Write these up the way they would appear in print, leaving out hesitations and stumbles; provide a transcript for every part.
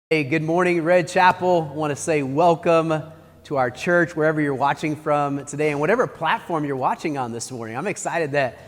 Hey, good morning, Red Chapel. I want to say welcome to our church, wherever you're watching from today, and whatever platform you're watching on this morning. I'm excited that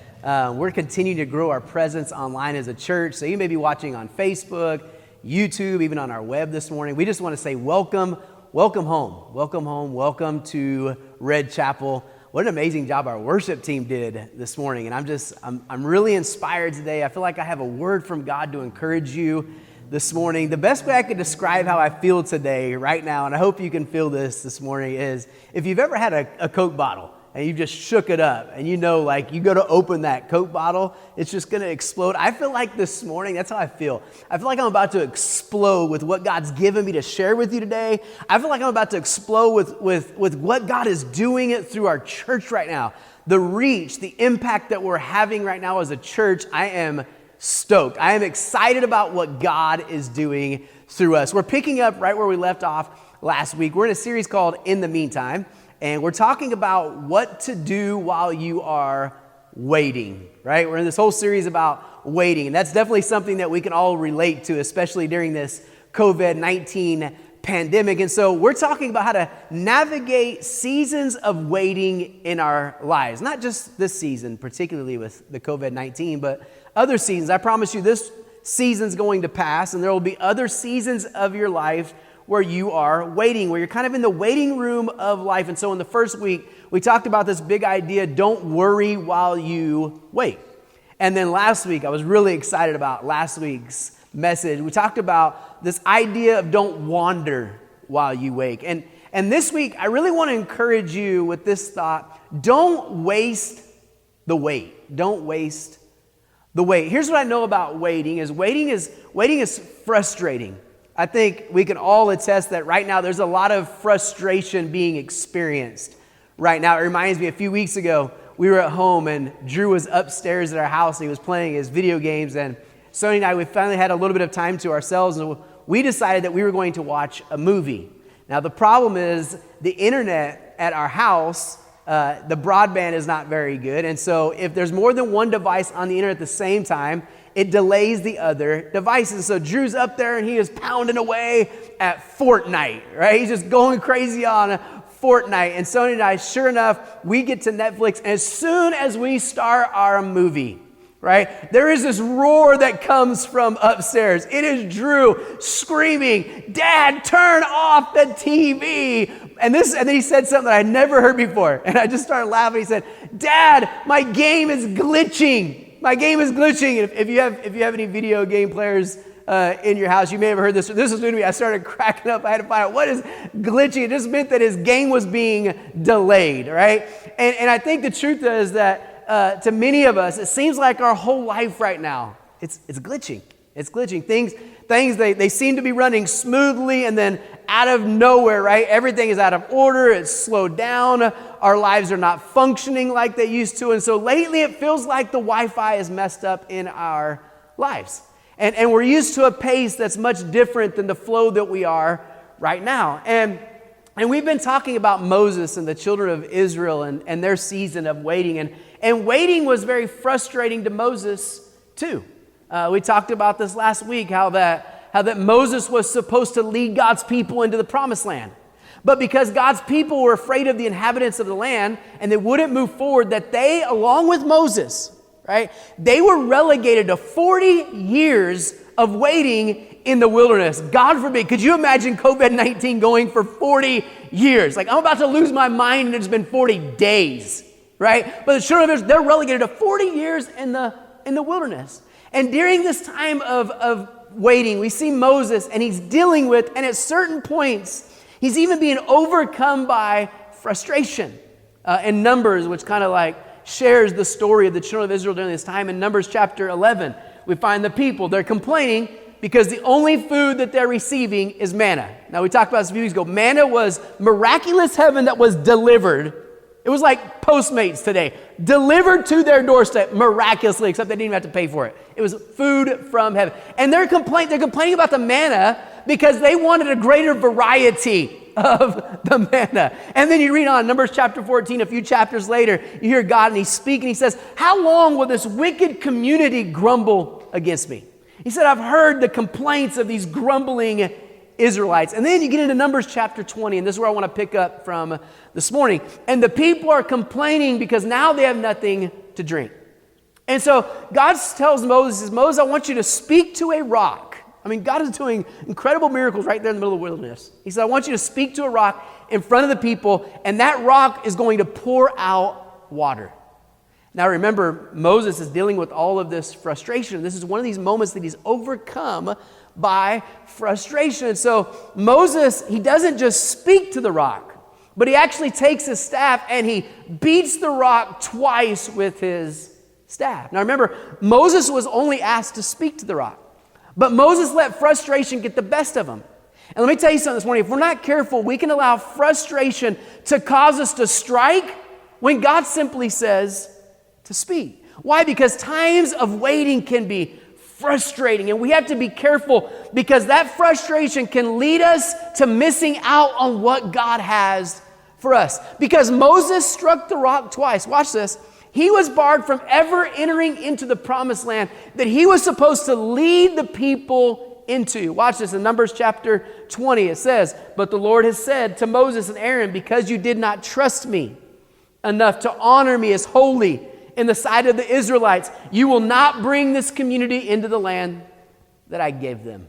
we're continuing to grow our presence online as a church. So you may be watching on Facebook, YouTube, even on our web this morning. We just want to say welcome home, welcome to Red Chapel. What an amazing job our worship team did this morning, and I'm really inspired today. I feel like I have a word from God to encourage you this morning. The best way I could describe how I feel today, right now, and I hope you can feel this morning, is if you've ever had a Coke bottle and you just shook it up and you know, like, you go to open that Coke bottle, it's just going to explode. I feel like this morning, that's how I feel. I feel like I'm about to explode with what God's given me to share with you today. I feel like I'm about to explode with what God is doing it through our church right now. The reach, the impact that we're having right now as a church, I am stoked. I am excited about what God is doing through us. We're picking up right where we left off last week. We're in a series called In the Meantime, and we're talking about what to do while you are waiting, right? We're in this whole series about waiting, and that's definitely something that we can all relate to, especially during this COVID-19 pandemic. And so we're talking about how to navigate seasons of waiting in our lives. Not just this season, particularly with the COVID-19, but other seasons. I promise you this season's going to pass, and there will be other seasons of your life where you are waiting, where you're kind of in the waiting room of life. And so in the first week, we talked about this big idea, don't worry while you wait. And then last week, I was really excited about last week's message. We talked about this idea of don't wander while you wait. And this week, I really want to encourage you with this thought, don't waste the wait. Don't waste the wait. Here's what I know about waiting is frustrating. I think we can all attest that right now there's a lot of frustration being experienced right now. It reminds me, a few weeks ago, we were at home and Drew was upstairs at our house and he was playing his video games, and Sonny and I, we finally had a little bit of time to ourselves, and we decided that we were going to watch a movie. Now the problem is the internet at our house, the broadband is not very good, and so if there's more than one device on the internet at the same time, it delays the other devices. So Drew's up there and he is pounding away at Fortnite, right? He's just going crazy on Fortnite. And Sonny and I, sure enough, we get to Netflix, and as soon as we start our movie, right, there is this roar that comes from upstairs. It is Drew screaming, "Dad, turn off the TV." And then he said something that I never heard before. And I just started laughing. He said, "Dad, my game is glitching. My game is glitching." And if you have any video game players in your house, you may have heard this. This was new to me. I started cracking up. I had to find out what is glitching. It just meant that his game was being delayed, right? And I think the truth is that to many of us, it seems like our whole life right now, it's glitching. It's glitching. Things they seem to be running smoothly, and then out of nowhere, right? Everything is out of order. It's slowed down. Our lives are not functioning like they used to. And so lately it feels like the Wi-Fi is messed up in our lives. And we're used to a pace that's much different than the flow that we are right now. And we've been talking about Moses and the children of Israel and their season of waiting. And waiting was very frustrating to Moses too. We talked about this last week, how that Moses was supposed to lead God's people into the promised land. But because God's people were afraid of the inhabitants of the land and they wouldn't move forward, that they, along with Moses, right, they were relegated to 40 years of waiting in the wilderness. God forbid, could you imagine COVID-19 going for 40 years? Like, I'm about to lose my mind and it's been 40 days, right? But the children of Israel, they're relegated to 40 years in the wilderness. And during this time of waiting, we see Moses, and he's dealing with, and at certain points, he's even being overcome by frustration. In Numbers, which kind of like shares the story of the children of Israel during this time, in Numbers chapter 11, we find the people, they're complaining because the only food that they're receiving is manna. Now, we talked about this a few weeks ago. Manna was miraculous heaven that was delivered. It was like Postmates today, delivered to their doorstep miraculously, except they didn't even have to pay for it. It was food from heaven. And they're complaining about the manna because they wanted a greater variety of the manna. And then you read on, Numbers chapter 14, a few chapters later, you hear God and he's speaking. He says, "How long will this wicked community grumble against me?" He said, "I've heard the complaints of these grumbling Israelites. And then you get into Numbers chapter 20, and this is where I want to pick up from this morning. And the people are complaining because now they have nothing to drink. And so God tells Moses, Moses, I want you to speak to a rock. I mean, God is doing incredible miracles right there in the middle of the wilderness. He said, I want you to speak to a rock in front of the people, and that rock is going to pour out water. Now remember, Moses is dealing with all of this frustration. This is one of these moments that he's overcome by frustration. And so Moses, he doesn't just speak to the rock, but he actually takes his staff and he beats the rock twice with his staff. Now remember, Moses was only asked to speak to the rock, but Moses let frustration get the best of him. And let me tell you something this morning. If we're not careful, we can allow frustration to cause us to strike when God simply says to speak. Why? Because times of waiting can be frustrating, and we have to be careful because that frustration can lead us to missing out on what God has for us. Because Moses struck the rock twice. Watch this. He was barred from ever entering into the promised land that he was supposed to lead the people into. Watch this in Numbers chapter 20. It says, but the Lord has said to Moses and Aaron, because you did not trust me enough to honor me as holy in the sight of the Israelites, you will not bring this community into the land that I gave them.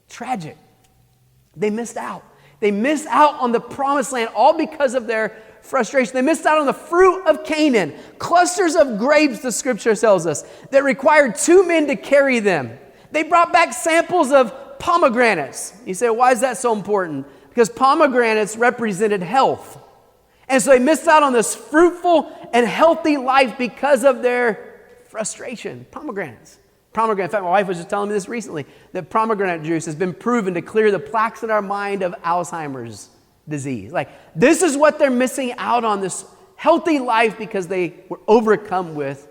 Tragic. They missed out. They missed out on the promised land all because of their frustration. They missed out on the fruit of Canaan, clusters of grapes, the scripture tells us, that required 2 men to carry them. They brought back samples of pomegranates. You say, why is that so important? Because pomegranates represented health. And so they missed out on this fruitful and healthy life because of their frustration. Pomegranates. In fact, my wife was just telling me this recently, that pomegranate juice has been proven to clear the plaques in our mind of Alzheimer's disease. Like, this is what they're missing out on, this healthy life, because they were overcome with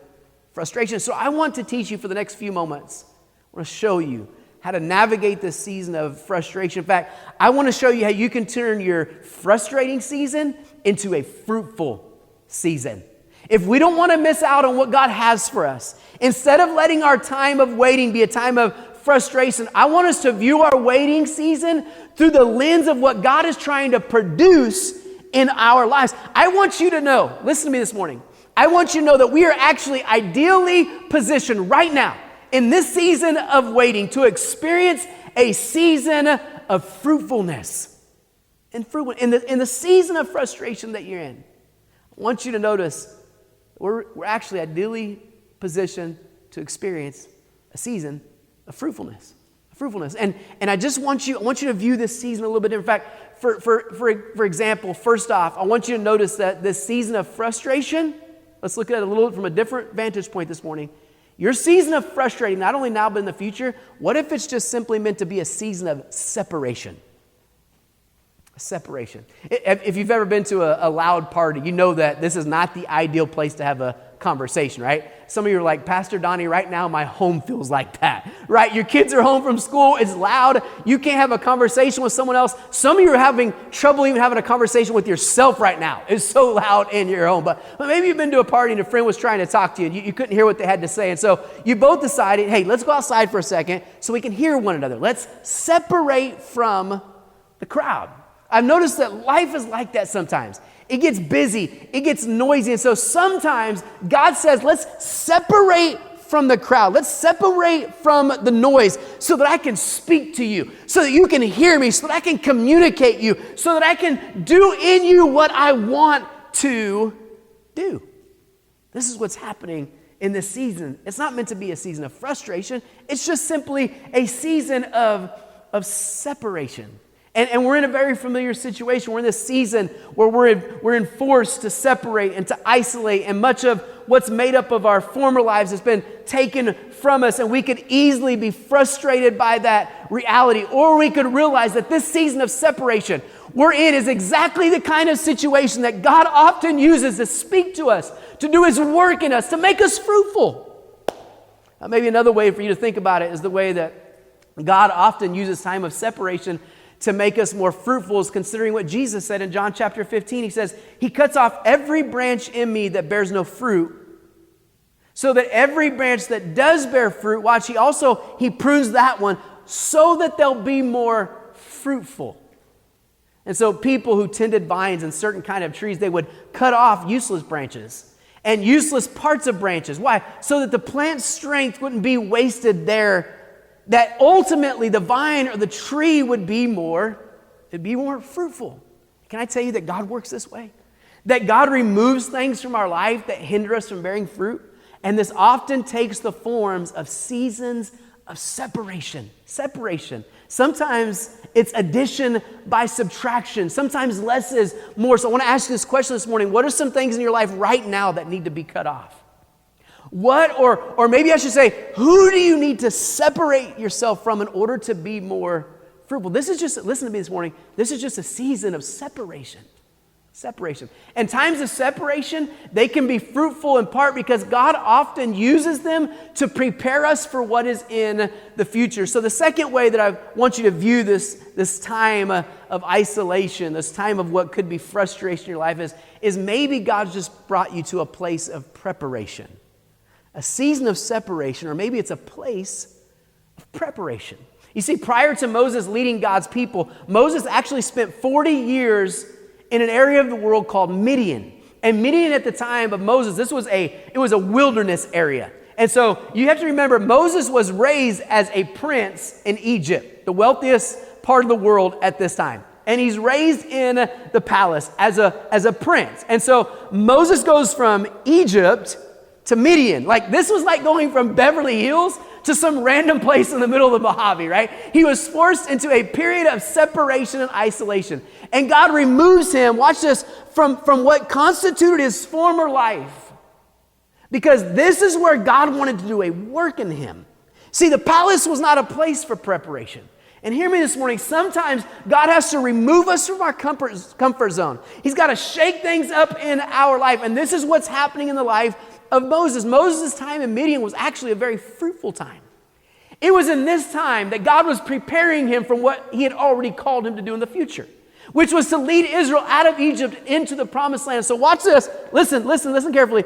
frustration. So I want to teach you for the next few moments. I want to show you how to navigate this season of frustration. In fact, I want to show you how you can turn your frustrating season into a fruitful season. If we don't want to miss out on what God has for us, instead of letting our time of waiting be a time of frustration, I want us to view our waiting season through the lens of what God is trying to produce in our lives. I want you to know, listen to me this morning, I want you to know that we are actually ideally positioned right now in this season of waiting to experience a season of fruitfulness. In the season of frustration that you're in, I want you to notice we're actually ideally positioned to experience a season of fruitfulness. And I want you to view this season a little bit different. In fact, for example, first off, I want you to notice that this season of frustration, let's look at it a little from a different vantage point this morning. Your season of frustrating, not only now but in the future, what if it's just simply meant to be a season of separation? Separation. If you've ever been to a loud party, you know that this is not the ideal place to have a conversation, right? Some of you are like, Pastor Donnie, right now my home feels like that, right? Your kids are home from school, it's loud, you can't have a conversation with someone else. Some of you are having trouble even having a conversation with yourself right now. It's so loud in your home. But maybe you've been to a party and a friend was trying to talk to you and you couldn't hear what they had to say. And so you both decided, hey, let's go outside for a second so we can hear one another. Let's separate from the crowd. I've noticed that life is like that sometimes. It gets busy, it gets noisy, and so sometimes God says, let's separate from the crowd. Let's separate from the noise so that I can speak to you, so that you can hear me, so that I can communicate you, so that I can do in you what I want to do. This is what's happening in this season. It's not meant to be a season of frustration. It's just simply a season of separation. And we're in a very familiar situation. We're in this season where we're enforced to separate and to isolate, and much of what's made up of our former lives has been taken from us, and we could easily be frustrated by that reality. Or we could realize that this season of separation we're in is exactly the kind of situation that God often uses to speak to us, to do His work in us, to make us fruitful. Maybe another way for you to think about it is the way that God often uses time of separation to make us more fruitful, is considering what Jesus said in John chapter 15. He says, He cuts off every branch in me that bears no fruit, so that every branch that does bear fruit, watch, He prunes that one so that they'll be more fruitful. And so people who tended vines and certain kind of trees, they would cut off useless branches and useless parts of branches. Why? So that the plant's strength wouldn't be wasted there, that ultimately the vine or the tree would be more fruitful. Can I tell you that God works this way? That God removes things from our life that hinder us from bearing fruit. And this often takes the forms of seasons of separation. Sometimes it's addition by subtraction. Sometimes less is more. So I want to ask you this question this morning. What are some things in your life right now that need to be cut off? What, or maybe I should say, who do you need to separate yourself from in order to be more fruitful? Listen to me this morning. This is just a season of separation. And times of separation, they can be fruitful in part because God often uses them to prepare us for what is in the future. So the second way that I want you to view this time of isolation, this time of what could be frustration in your life is maybe God's just brought you to a place of preparation. A season of separation, or maybe it's a place of preparation. You see, prior to Moses leading God's people, Moses actually spent 40 years in an area of the world called Midian. And Midian at the time of Moses, it was a wilderness area. And so you have to remember, Moses was raised as a prince in Egypt, the wealthiest part of the world at this time. And he's raised in the palace as a prince. And so Moses goes from Egypt to Midian. This was like going from Beverly Hills to some random place in the middle of the Mojave, right? He was forced into a period of separation and isolation. And God removes him, watch this, from what constituted his former life. Because this is where God wanted to do a work in him. See, the palace was not a place for preparation. And hear me this morning, sometimes God has to remove us from our comfort zone. He's got to shake things up in our life. And this is what's happening in the life of Moses. Moses' time in Midian was actually a very fruitful time. It was in this time that God was preparing him for what he had already called him to do in the future, which was to lead Israel out of Egypt into the promised land. So watch this. Listen carefully.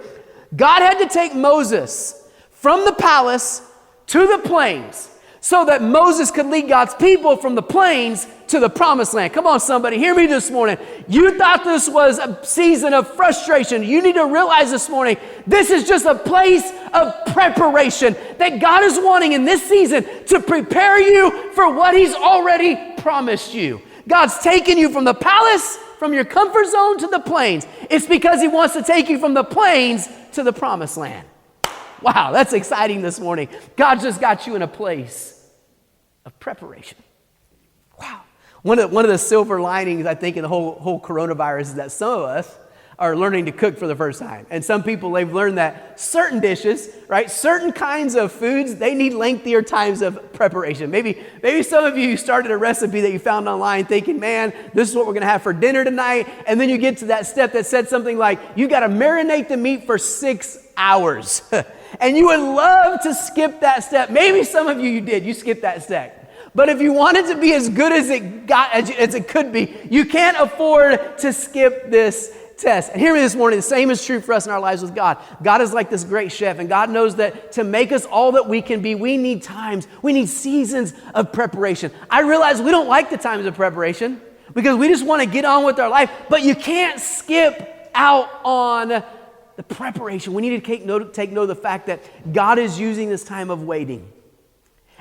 God had to take Moses from the palace to the plains so that Moses could lead God's people from the plains to the promised land. Come on, somebody, hear me this morning. You thought this was a season of frustration. You need to realize this morning, this is just a place of preparation that God is wanting in this season to prepare you for what he's already promised you. God's taken you from the palace, from your comfort zone to the plains. It's because he wants to take you from the plains to the promised land. Wow, that's exciting this morning. God just got you in a place of preparation. Wow. One of the silver linings, I think, in the whole coronavirus is that some of us are learning to cook for the first time. And some people, they've learned that certain dishes, right, certain kinds of foods, they need lengthier times of preparation. Maybe some of you started a recipe that you found online thinking, man, this is what we're going to have for dinner tonight. And then you get to that step that said something like, you got to marinate the meat for 6 hours. And you would love to skip that step. Maybe some of you did. You skipped that step. But if you want it to be as good as it could be, you can't afford to skip this test. And hear me this morning, the same is true for us in our lives with God. God is like this great chef, and God knows that to make us all that we can be, we need seasons of preparation. I realize we don't like the times of preparation because we just want to get on with our life, but you can't skip out on the preparation. We need to take note of the fact that God is using this time of waiting.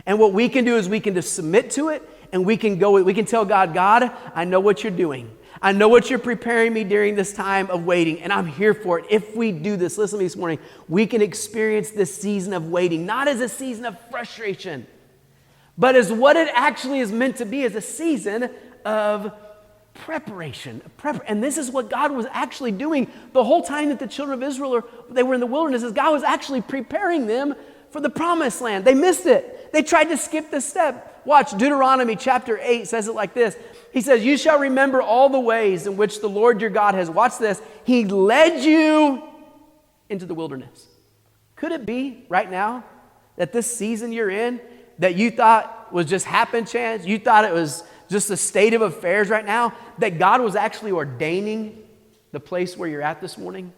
And what we can do is we can just submit to it, and we can tell God, I know what you're doing. I know what you're preparing me during this time of waiting, and I'm here for it. If we do this, listen to me this morning, we can experience this season of waiting, not as a season of frustration, but as what it actually is meant to be, as a season of preparation. And this is what God was actually doing the whole time that the children of Israel they were in the wilderness, is God was actually preparing them for the promised land. They missed it. They tried to skip this step. Watch, Deuteronomy chapter 8 says it like this. He says, you shall remember all the ways in which the Lord your God has, watch this, he led you into the wilderness. Could it be right now that this season you're in, that you thought was just happen chance, you thought it was just a state of affairs right now, that God was actually ordaining the place where you're at this morning?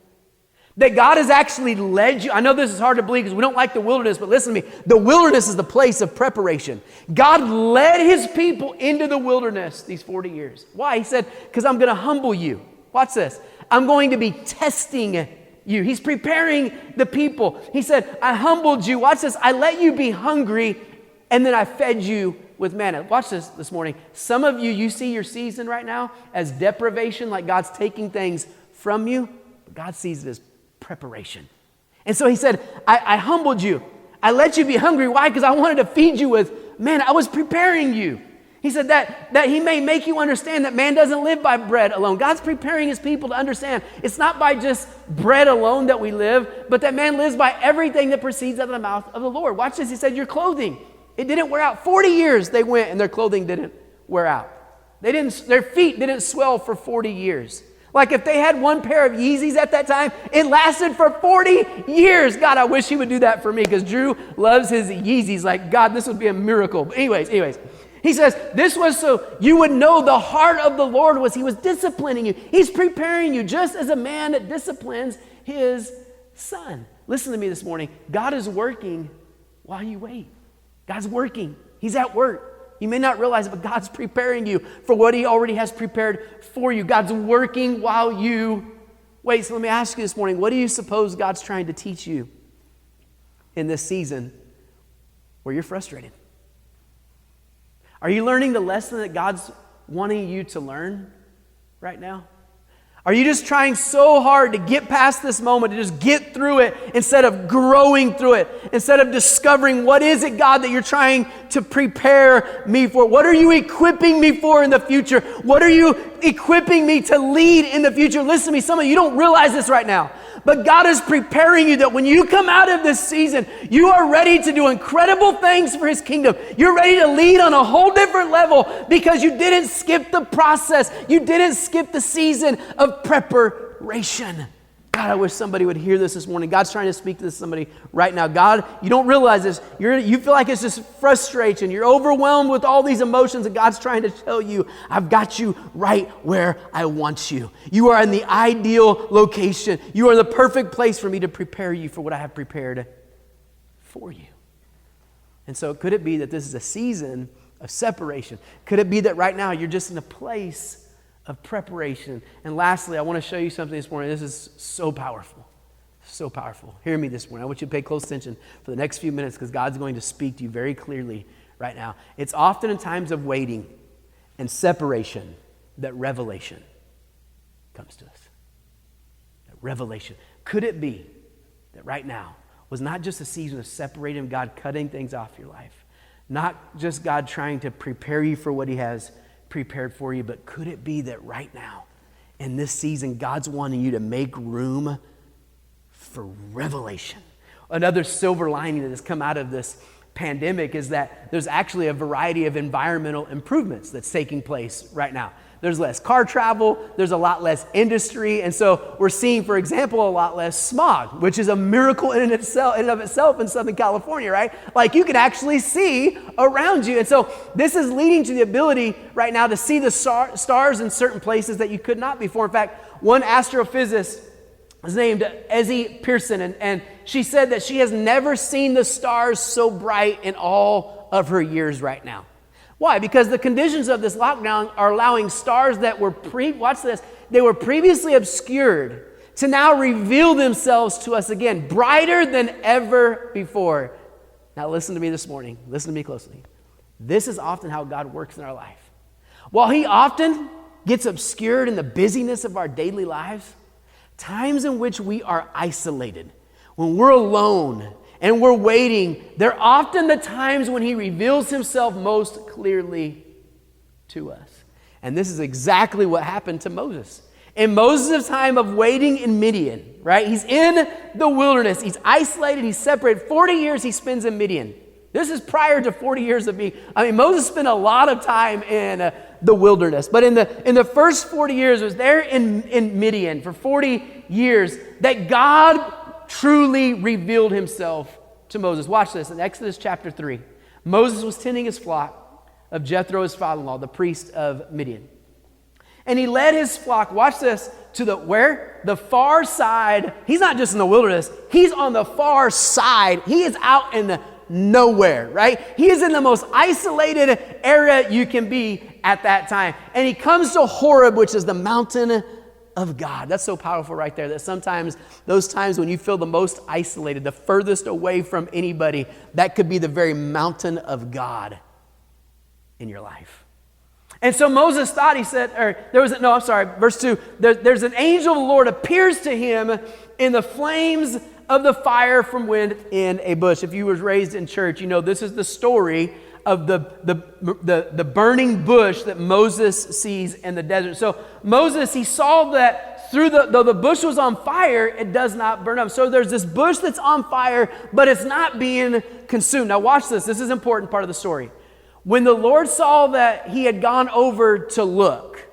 That God has actually led you. I know this is hard to believe because we don't like the wilderness, but listen to me. The wilderness is the place of preparation. God led his people into the wilderness these 40 years. Why? He said, because I'm going to humble you. Watch this. I'm going to be testing you. He's preparing the people. He said, I humbled you. Watch this. I let you be hungry, and then I fed you with manna. Watch this morning. Some of you, you see your season right now as deprivation, like God's taking things from you. But God sees it as preparation. And so he said, I humbled you. I let you be hungry. Why? Because I wanted to feed you with manna. I was preparing you. He said that he may make you understand that man doesn't live by bread alone. God's preparing his people to understand it's not by just bread alone that we live, but that man lives by everything that proceeds out of the mouth of the Lord. Watch this. He said, your clothing, it didn't wear out. 40 years they went and their clothing didn't wear out. Their feet didn't swell for 40 years. Like if they had one pair of Yeezys at that time, it lasted for 40 years. God, I wish he would do that for me because Drew loves his Yeezys. Like, God, this would be a miracle. But anyways, he says, this was so you would know the heart of the Lord was he was disciplining you. He's preparing you just as a man that disciplines his son. Listen to me this morning. God is working while you wait. God's working. He's at work. You may not realize it, but God's preparing you for what he already has prepared for you. God's working while you wait. So let me ask you this morning, what do you suppose God's trying to teach you in this season where you're frustrated? Are you learning the lesson that God's wanting you to learn right now? Are you just trying so hard to get past this moment, to just get through it instead of growing through it, instead of discovering what is it, God, that you're trying to prepare me for? What are you equipping me for in the future? What are you equipping me to lead in the future? Listen to me, some of you don't realize this right now, but God is preparing you that when you come out of this season, you are ready to do incredible things for his kingdom. You're ready to lead on a whole different level because you didn't skip the process. You didn't skip the season of preparation. God, I wish somebody would hear this morning. God's trying to speak to somebody right now. God, you don't realize this. You feel like it's just frustration. You're overwhelmed with all these emotions, and God's trying to tell you, I've got you right where I want you. You are in the ideal location. You are in the perfect place for me to prepare you for what I have prepared for you. And so could it be that this is a season of separation? Could it be that right now you're just in a place of preparation? And lastly, I want to show you something this morning. This is so powerful. So powerful. Hear me this morning. I want you to pay close attention for the next few minutes because God's going to speak to you very clearly right now. It's often in times of waiting and separation that revelation comes to us. That revelation. Could it be that right now was not just a season of separating, God cutting things off your life, not just God trying to prepare you for what he has prepared for you, but could it be that right now in this season God's wanting you to make room for revelation? Another silver lining that has come out of this pandemic is that there's actually a variety of environmental improvements that's taking place right now. There's less car travel, there's a lot less industry, and so we're seeing, for example, a lot less smog, which is a miracle in and of itself in Southern California, right? Like you can actually see around you. And so this is leading to the ability right now to see the stars in certain places that you could not before. In fact, one astrophysicist is named Ezzie Pearson, and she said that she has never seen the stars so bright in all of her years right now. Why? Because the conditions of this lockdown are allowing stars that were they were previously obscured to now reveal themselves to us again, brighter than ever before. Now listen to me this morning. Listen to me closely. This is often how God works in our life. While he often gets obscured in the busyness of our daily lives, times in which we are isolated, when we're alone and we're waiting, they're often the times when he reveals himself most clearly to us. And this is exactly what happened to Moses. In Moses' time of waiting in Midian, right? He's in the wilderness. He's isolated. He's separated. 40 years he spends in Midian. This is prior to 40 years of Moses spent a lot of time in the wilderness. But in the first 40 years, it was there in Midian for 40 years that God truly revealed himself to Moses. Watch this in Exodus chapter 3. Moses was tending his flock of Jethro, his father-in-law, the priest of Midian. And he led his flock, watch this, to the where? The far side. He's not just in the wilderness. He's on the far side. He is out in the nowhere, right? He is in the most isolated area you can be at that time. And he comes to Horeb, which is the mountain of God. That's so powerful right there, that sometimes those times when you feel the most isolated, the furthest away from anybody, that could be the very mountain of God in your life. And so Moses thought, he said, verse 2, there's an angel of the Lord appears to him in the flames of the fire from wind in a bush. If you was raised in church, you know this is the story of the burning bush that Moses sees in the desert. So Moses, he saw that though the bush was on fire, it does not burn up. So there's this bush that's on fire, but it's not being consumed. Now watch this. This is an important part of the story. When the Lord saw that he had gone over to look,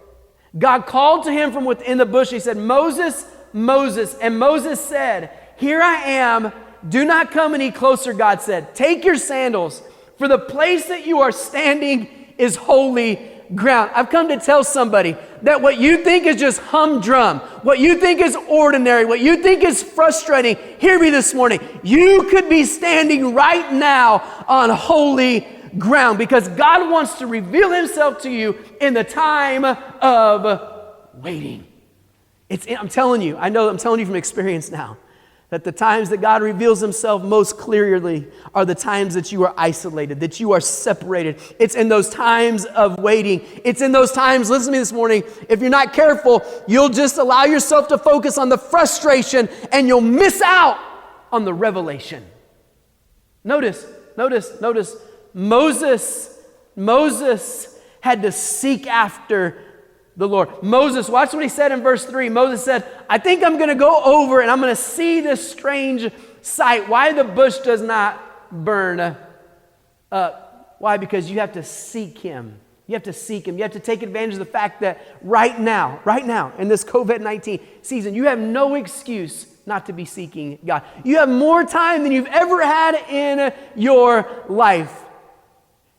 God called to him from within the bush. He said, Moses, Moses. And Moses said, here I am. Do not come any closer, God said. Take your sandals, for the place that you are standing is holy ground. I've come to tell somebody that what you think is just humdrum, what you think is ordinary, what you think is frustrating, hear me this morning. You could be standing right now on holy ground, because God wants to reveal himself to you in the time of waiting. I'm telling you from experience now, that the times that God reveals himself most clearly are the times that you are isolated, that you are separated. It's in those times of waiting. It's in those times, listen to me this morning, if you're not careful, you'll just allow yourself to focus on the frustration and you'll miss out on the revelation. Notice, Moses had to seek after the Lord. Moses, watch what he said in verse 3. Moses said, I think I'm going to go over and I'm going to see this strange sight. Why the bush does not burn up. Why? Because you have to seek him. You have to seek him. You have to take advantage of the fact that right now, in this COVID-19 season, you have no excuse not to be seeking God. You have more time than you've ever had in your life.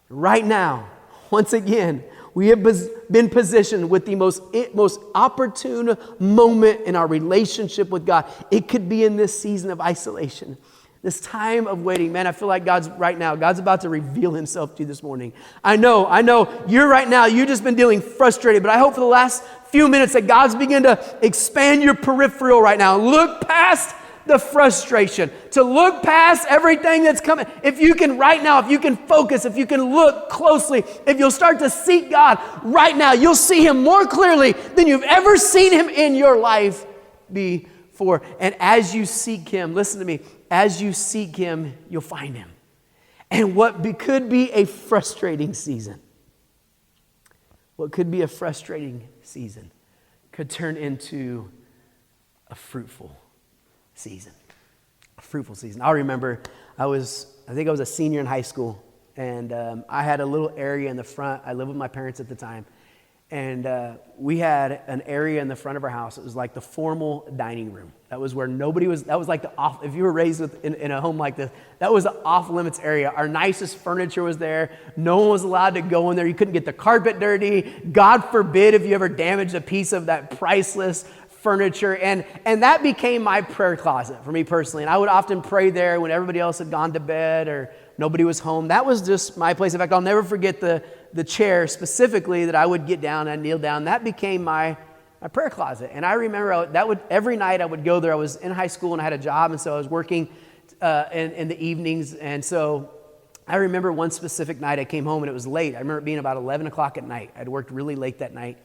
Right now, once again, we have been positioned with the most opportune moment in our relationship with God. It could be in this season of isolation, this time of waiting. Man, I feel like God's about to reveal himself to you this morning. I know, you've just been feeling frustrated, but I hope for the last few minutes that God's beginning to expand your peripheral right now. Look past the frustration, to look past everything that's coming. If you can right now, if you can focus, if you can look closely, if you'll start to seek God right now, you'll see him more clearly than you've ever seen him in your life before. And as you seek him, listen to me, as you seek him, you'll find him. And what could be a frustrating season, could turn into a fruitful season. I remember I think I was a senior in high school, and I had a little area in the front. I lived with my parents at the time, and we had an area in the front of our house. It was like the formal dining room. That was where that was like the off, if you were raised in a home like this, that was the off limits area. Our nicest furniture was there. No one was allowed to go in there. You couldn't get the carpet dirty. God forbid if you ever damaged a piece of that priceless furniture, and that became my prayer closet for me personally. And I would often pray there when everybody else had gone to bed or nobody was home. That was just my place. In fact, I'll never forget the chair specifically that I would get down and kneel down. That became my prayer closet. And I remember every night I would go there. I was in high school and I had a job, and so I was working in the evenings. And so I remember one specific night I came home and it was late. I remember it being about 11 o'clock at night. I'd worked really late that night.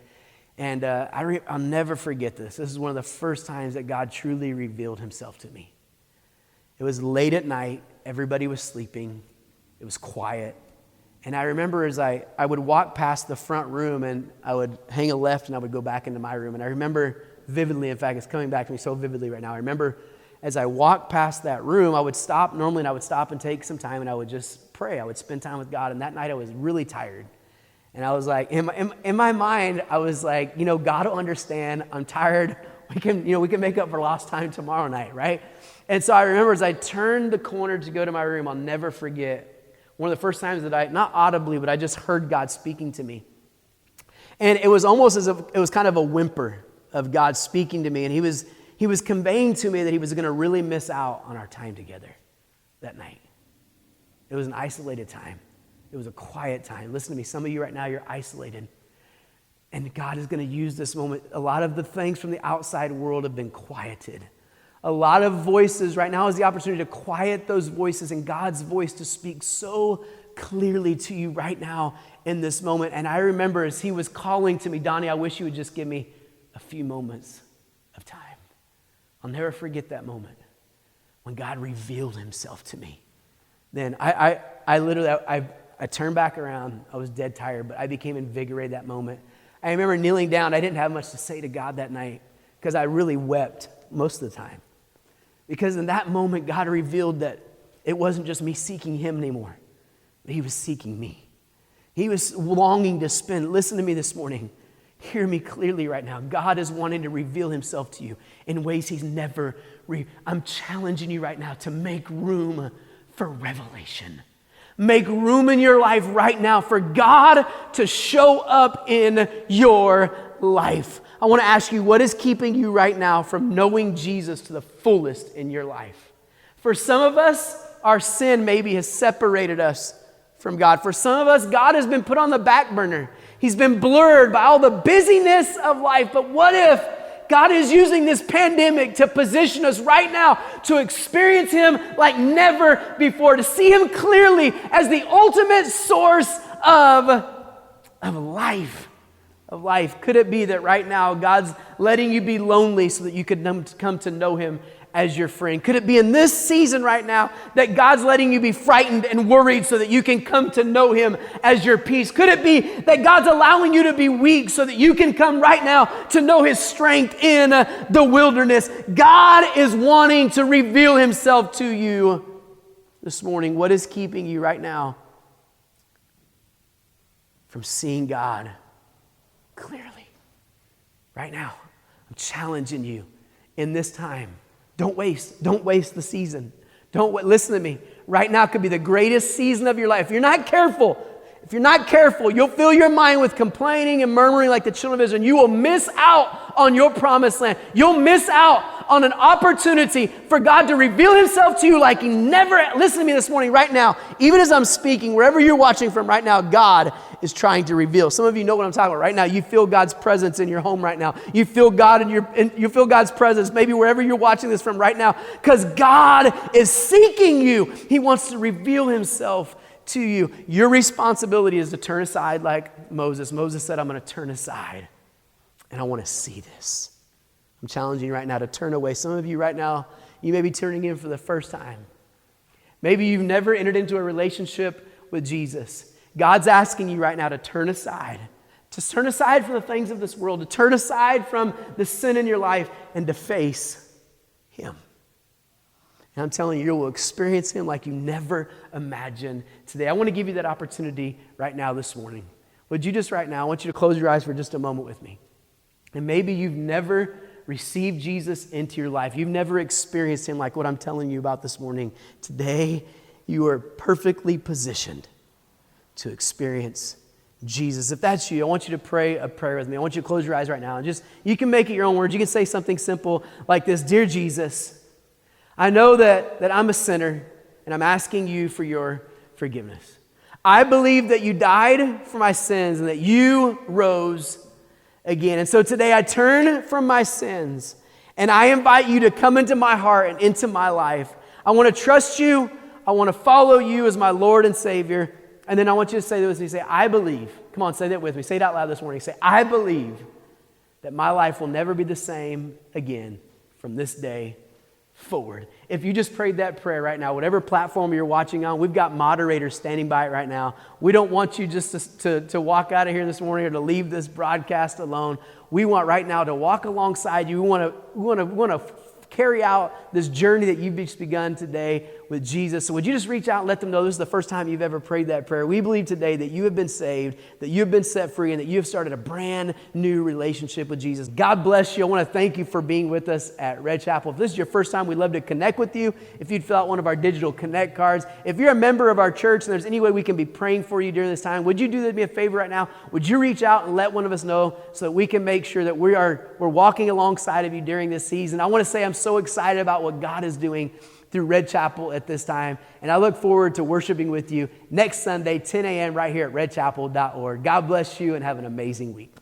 And I'll never forget this. This is one of the first times that God truly revealed himself to me. It was late at night. Everybody was sleeping. It was quiet. And I remember as I would walk past the front room and I would hang a left and I would go back into my room. And I remember vividly, in fact, it's coming back to me so vividly right now. I remember as I walked past that room, I would stop normally, and I would stop and take some time and I would just pray. I would spend time with God. And that night I was really tired. And I was like, in my mind, I was like, God will understand. I'm tired. We can make up for lost time tomorrow night, right? And so I remember as I turned the corner to go to my room, I'll never forget one of the first times that not audibly, but I just heard God speaking to me. And it was almost as if it was kind of a whimper of God speaking to me. And he was conveying to me that he was going to really miss out on our time together that night. It was an isolated time. It was a quiet time. Listen to me. Some of you right now, you're isolated. And God is going to use this moment. A lot of the things from the outside world have been quieted. A lot of voices right now is the opportunity to quiet those voices and God's voice to speak so clearly to you right now in this moment. And I remember as he was calling to me, Donnie, I wish you would just give me a few moments of time. I'll never forget that moment when God revealed himself to me. Then I literally turned back around. I was dead tired, but I became invigorated that moment. I remember kneeling down. I didn't have much to say to God that night because I really wept most of the time. Because in that moment, God revealed that it wasn't just me seeking him anymore, but he was seeking me. He was longing to spend, listen to me this morning, hear me clearly right now. God is wanting to reveal himself to you in ways he's never, I'm challenging you right now to make room for revelation. Make room in your life right now for God to show up in your life. I want to ask you, what is keeping you right now from knowing Jesus to the fullest in your life? For some of us, our sin maybe has separated us from God. For some of us, God has been put on the back burner. He's been blurred by all the busyness of life. But what if God is using this pandemic to position us right now to experience him like never before, to see him clearly as the ultimate source of life. Of life. Could it be that right now God's letting you be lonely so that you could come to know him as your friend? Could it be in this season right now that God's letting you be frightened and worried so that you can come to know him as your peace? Could it be that God's allowing you to be weak so that you can come right now to know his strength in the wilderness? God is wanting to reveal himself to you this morning. What is keeping you right now from seeing God clearly? Right now, I'm challenging you in this time. Don't waste the season. Listen to me. Right now could be the greatest season of your life. If you're not careful, you'll fill your mind with complaining and murmuring like the children of Israel, and you will miss out on your promised land. You'll miss out on an opportunity for God to reveal himself to you like he never. Listen to me this morning, right now. Even as I'm speaking, wherever you're watching from right now, God is trying to reveal. Some of you know what I'm talking about right now. You feel God's presence in your home right now. You feel God you feel God's presence maybe wherever you're watching this from right now, because God is seeking you. He wants to reveal himself to you. Your responsibility is to turn aside like Moses. Moses said, I'm going to turn aside and I want to see this. I'm challenging you right now to turn away. Some of you right now, you may be turning in for the first time. Maybe you've never entered into a relationship with Jesus. God's asking you right now to turn aside from the things of this world, to turn aside from the sin in your life and to face him. And I'm telling you, you will experience him like you never imagined today. I want to give you that opportunity right now this morning. Would you just right now, I want you to close your eyes for just a moment with me. And maybe you've never received Jesus into your life. You've never experienced him like what I'm telling you about this morning. Today, you are perfectly positioned to experience Jesus. If that's you, I want you to pray a prayer with me. I want you to close your eyes right now. And you can make it your own words. You can say something simple like this. Dear Jesus, I know that I'm a sinner and I'm asking you for your forgiveness. I believe that you died for my sins and that you rose again. And so today I turn from my sins and I invite you to come into my heart and into my life. I want to trust you. I want to follow you as my Lord and Savior. And then I want you to say this with me. Say, I believe. Come on, say that with me. Say it out loud this morning. Say, I believe that my life will never be the same again from this day forward. If you just prayed that prayer right now, whatever platform you're watching on, we've got moderators standing by it right now. We don't want you just to walk out of here this morning or to leave this broadcast alone. We want right now to walk alongside you. We want to carry out this journey that you've just begun today with Jesus. So would you just reach out and let them know this is the first time you've ever prayed that prayer? We believe today that you have been saved, that you have been set free, and that you have started a brand new relationship with Jesus. God bless you. I want to thank you for being with us at Red Chapel. If this is your first time, we'd love to connect with you. If you'd fill out one of our digital connect cards. If you're a member of our church and there's any way we can be praying for you during this time, would you do me a favor right now? Would you reach out and let one of us know so that we can make sure that we're walking alongside of you during this season? I want to say I'm so excited about what God is doing through Red Chapel at this time. And I look forward to worshiping with you next Sunday, 10 a.m. right here at redchapel.org. God bless you and have an amazing week.